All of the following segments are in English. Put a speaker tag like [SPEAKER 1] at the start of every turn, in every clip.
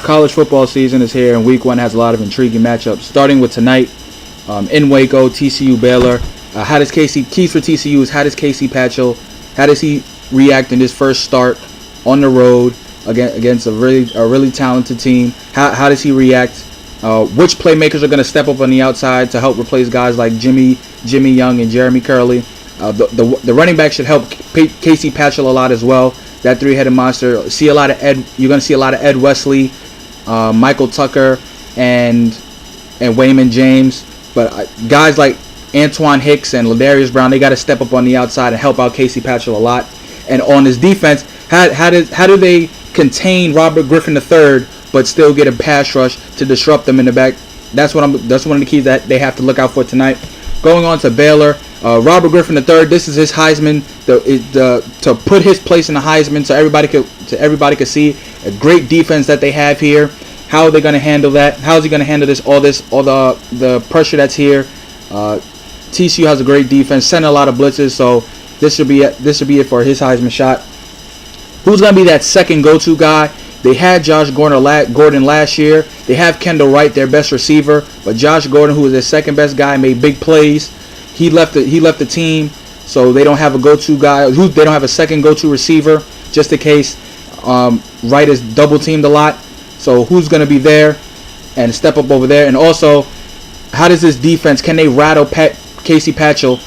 [SPEAKER 1] College football season is here, and Week 1 has a lot of intriguing matchups. Starting with tonight, in Waco, TCU Baylor. Keys for TCU is how does Casey Patchell, how does he react in his first start on the road against a really talented team? How does he react? Which playmakers are going to step up on the outside to help replace guys like Jimmy Young and Jeremy Curley? The running back should help Casey Patchell a lot as well. That three-headed monster. You're going to see a lot of Ed Wesley, Michael Tucker, and Wayman James. But guys like Antoine Hicks and Ladarius Brown, they got to step up on the outside and help out Casey Patchell a lot. And on his defense, how do they contain Robert Griffin III but still get a pass rush to disrupt them in the back? That's one of the keys that they have to look out for tonight. Going on to Baylor, Robert Griffin III. This is his Heisman. To put his place in the Heisman, so everybody could see a great defense that they have here. How are they going to handle that? How is he going to handle all the pressure that's here? TCU has a great defense, sending a lot of blitzes, so this should be it for his Heisman shot. Who's going to be that second go-to guy? They had Josh Gordon last year. They have Kendall Wright, their best receiver, but Josh Gordon, who was their second best guy, made big plays. He left the team, so they don't have a go-to guy. They don't have a second go-to receiver, just in case Wright is double teamed a lot. So who's going to be there and step up over there? And also, how does this defense, can they rattle Casey Patchell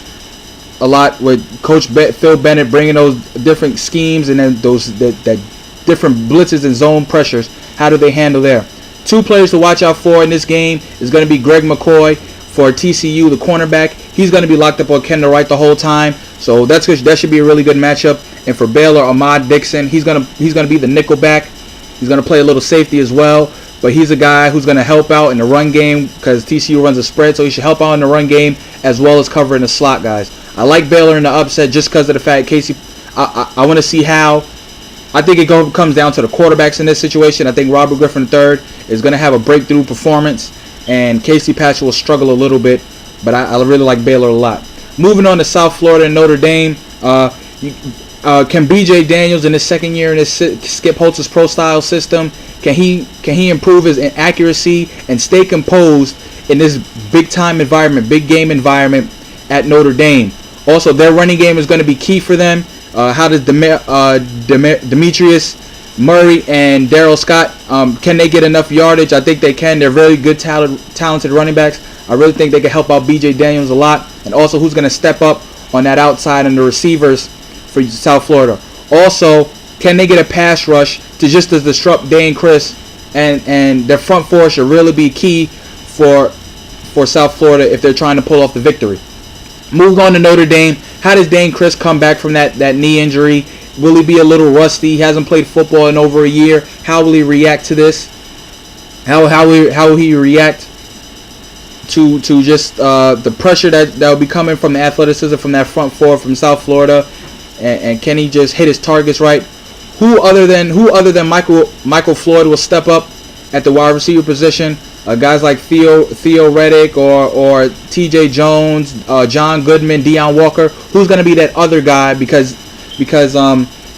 [SPEAKER 1] a lot with Coach Phil Bennett bringing those different schemes and then that different blitzes and zone pressures? How do they handle there? Two players to watch out for in this game is going to be Greg McCoy for TCU, the cornerback. He's going to be locked up on Kendall Wright the whole time, so that should be a really good matchup. And for Baylor, Ahmad Dixon, he's going to be the nickel back. He's going to play a little safety as well, but he's a guy who's going to help out in the run game because TCU runs a spread, so he should help out in the run game as well as covering the slot guys. I like Baylor in the upset just because of the fact Casey. I want to see how. I think it comes down to the quarterbacks in this situation. I think Robert Griffin III is going to have a breakthrough performance, and Casey Patchell will struggle a little bit, but I really like Baylor a lot. Moving on to South Florida and Notre Dame. Can B.J. Daniels in his second year in his Skip Holtz's pro style system, can he improve his accuracy and stay composed in this big time environment, big game environment at Notre Dame? Also, their running game is going to be key for them. How does Demetrius Murray and Darryl Scott, can they get enough yardage? I think they can. They're very good, talented running backs. I really think they can help out B.J. Daniels a lot. And also, who's going to step up on that outside and the receivers for South Florida? Also, can they get a pass rush to disrupt Dane Chris? And their front four should really be key for South Florida if they're trying to pull off the victory. Moving on to Notre Dame. How does Dane Chris come back from that knee injury? Will he be a little rusty? He hasn't played football in over a year. How will he react to this? How will he react to just the pressure that will be coming from the athleticism from that front four from South Florida? And can he just hit his targets right? Who other than Michael Floyd will step up at the wide receiver position? Guys like Theo Reddick or T.J. Jones, John Goodman, Deion Walker. Who's going to be that other guy? Because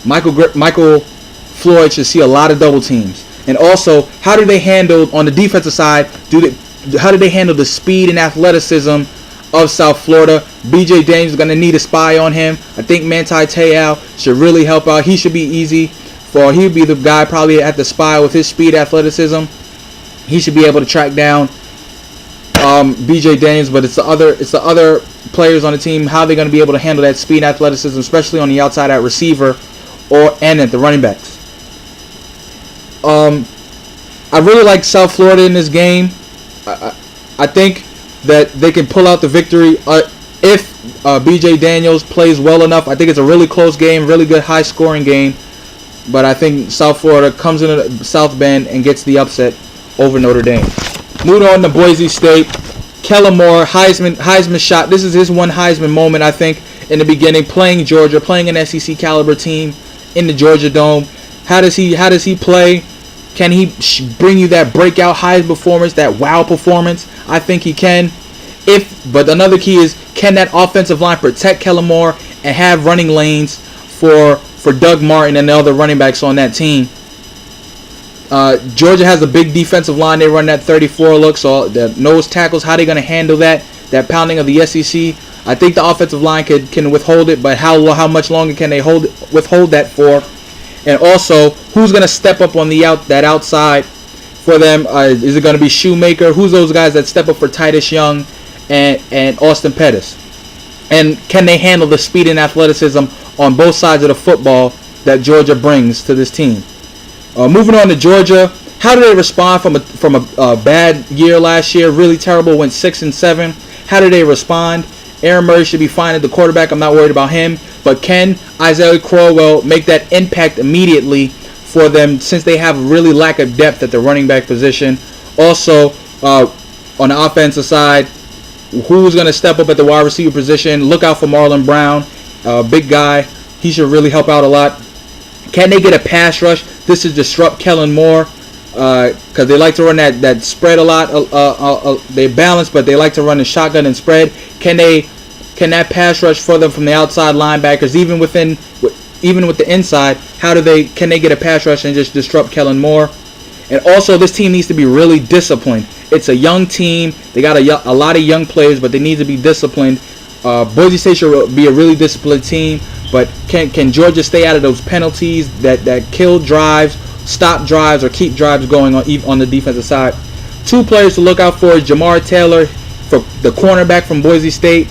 [SPEAKER 1] Michael Floyd should see a lot of double teams. And also, how do they handle on the defensive side? How do they handle the speed and athleticism of South Florida? B.J. Daniels is going to need a spy on him. I think Manti Te'o should really help out. He should be easy he'd be the guy probably at the spy with his speed, athleticism. He should be able to track down B.J. Daniels, but it's the other players on the team. How they're going to be able to handle that speed, athleticism, especially on the outside at receiver and at the running backs. I really like South Florida in this game. I think that they can pull out the victory if B.J. Daniels plays well enough. I think it's a really close game, really good high-scoring game. But I think South Florida comes into South Bend and gets the upset over Notre Dame. Moving on to Boise State. Kellen Moore, Heisman shot. This is his one Heisman moment, I think, in the beginning. Playing Georgia, playing an SEC caliber team in the Georgia Dome. How does he play? Can he bring you that breakout Heisman performance, that wow performance? I think he can. But another key is, can that offensive line protect Kellen Moore and have running lanes for Doug Martin and the other running backs on that team? Georgia has a big defensive line. They run that 34 look, so the nose tackles, how are they going to handle that pounding of the SEC? I think the offensive line can withhold it, but how much longer can they withhold that for? And also, who's going to step up on that outside for them? Is it going to be Shoemaker? Who's those guys that step up for Titus Young and Austin Pettis? And can they handle the speed and athleticism on both sides of the football that Georgia brings to this team? Moving on to Georgia, how do they respond from a bad year last year? Really terrible, went 6-7. How do they respond? Aaron Murray should be fine at the quarterback. I'm not worried about him. But can Isaiah Crowell make that impact immediately for them, since they have really lack of depth at the running back position? Also, on the offensive side, who's going to step up at the wide receiver position? Look out for Marlon Brown, big guy. He should really help out a lot. Can they get a pass rush? This is disrupt Kellen Moore, because they like to run that spread a lot. They balance, but they like to run the shotgun and spread. Can that pass rush for them from the outside linebackers, even with the inside? Can they get a pass rush and just disrupt Kellen Moore? And also, this team needs to be really disciplined. It's a young team. They got a lot of young players, but they need to be disciplined. Boise State should be a really disciplined team, but can Georgia stay out of those penalties that kill drives, stop drives, or keep drives going on the defensive side? Two players to look out for is Jamar Taylor, for the cornerback from Boise State.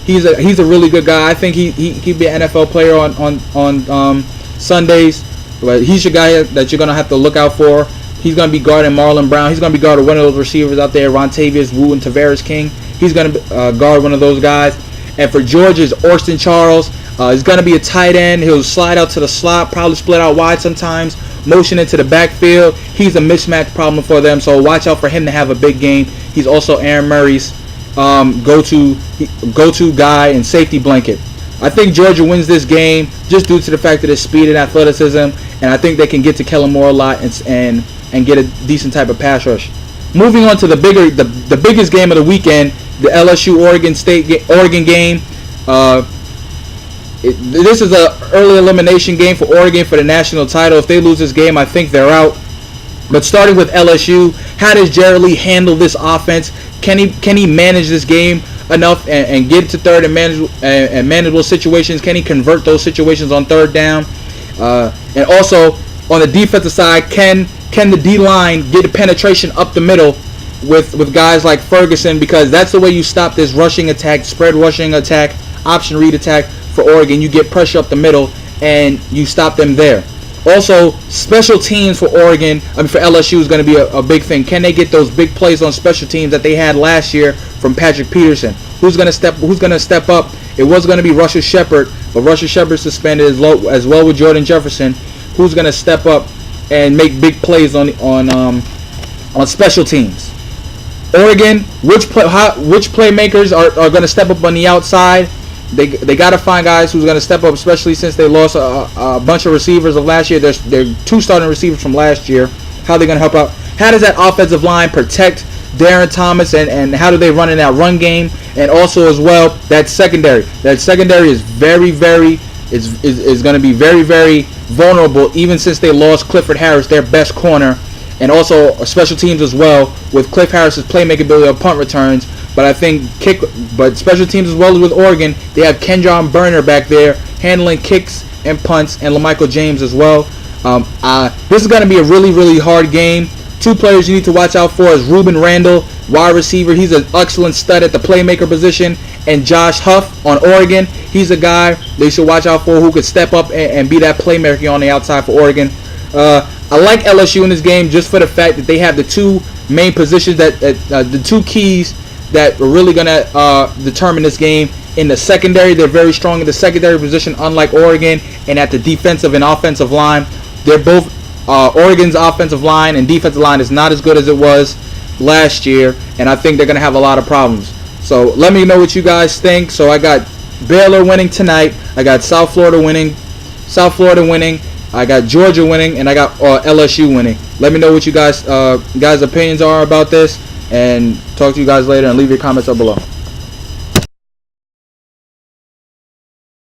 [SPEAKER 1] He's a really good guy. I think he'd be an NFL player on Sundays, but he's your guy that you're gonna have to look out for. He's going to be guarding Marlon Brown. He's going to be guarding one of those receivers out there, Rontavious Wu and Tavares King. He's going to guard one of those guys. And for Georgia's Austin Charles, he's going to be a tight end. He'll slide out to the slot, probably split out wide sometimes, motion into the backfield. He's a mismatch problem for them, so watch out for him to have a big game. He's also Aaron Murray's go-to guy and safety blanket. I think Georgia wins this game just due to the fact that it's speed and athleticism, and I think they can get to Kellen Moore a lot and get a decent type of pass rush. Moving on to the biggest game of the weekend, the LSU Oregon game. This is an early elimination game for Oregon for the national title. If they lose this game, I think they're out. But starting with LSU, how does Jerry Lee handle this offense? Can he manage this game enough and get to third and manageable situations? Can he convert those situations on third down? And also on the defensive side, can the D-line get a penetration up the middle with guys like Ferguson? Because that's the way you stop this rushing attack, spread rushing attack, option read attack for Oregon. You get pressure up the middle and you stop them there. Also, special teams for for LSU is going to be a big thing. Can they get those big plays on special teams that they had last year from Patrick Peterson? Who's going to step up? It was going to be Russell Shepard, but Russell Shepard suspended as well with Jordan Jefferson. Who's going to step up and make big plays on special teams? Oregon, which playmakers are going to step up on the outside? They got to find guys who's going to step up, especially since they lost a bunch of receivers of last year. They're two starting receivers from last year. How are they going to help out? How does that offensive line protect Darren Thomas, and how do they run in that run game? And also as well, that secondary. That secondary is is going to be very, very vulnerable, even since they lost Clifford Harris, their best corner, and also special teams as well, with Cliff Harris's playmaking ability of punt returns. But I think special teams as well as with Oregon, they have Kendron Burner back there handling kicks and punts, and LaMichael James as well. This is going to be a really, really hard game. Two players you need to watch out for is Ruben Randall, wide receiver. He's an excellent stud at the playmaker position. And Josh Huff on Oregon. He's a guy they should watch out for who could step up and be that playmaker on the outside for Oregon. I like LSU in this game just for the fact that they have the two main positions, the two keys that are really going to determine this game. In the secondary, they're very strong in the secondary position, unlike Oregon. And at the defensive and offensive line, they're both Oregon's offensive line and defensive line is not as good as it was last year, and I think they're going to have a lot of problems. So let me know what you guys think. So I got Baylor winning tonight. I got South Florida winning. I got Georgia winning, and I got LSU winning. Let me know what you guys opinions are about this, and talk to you guys later, and leave your comments up below.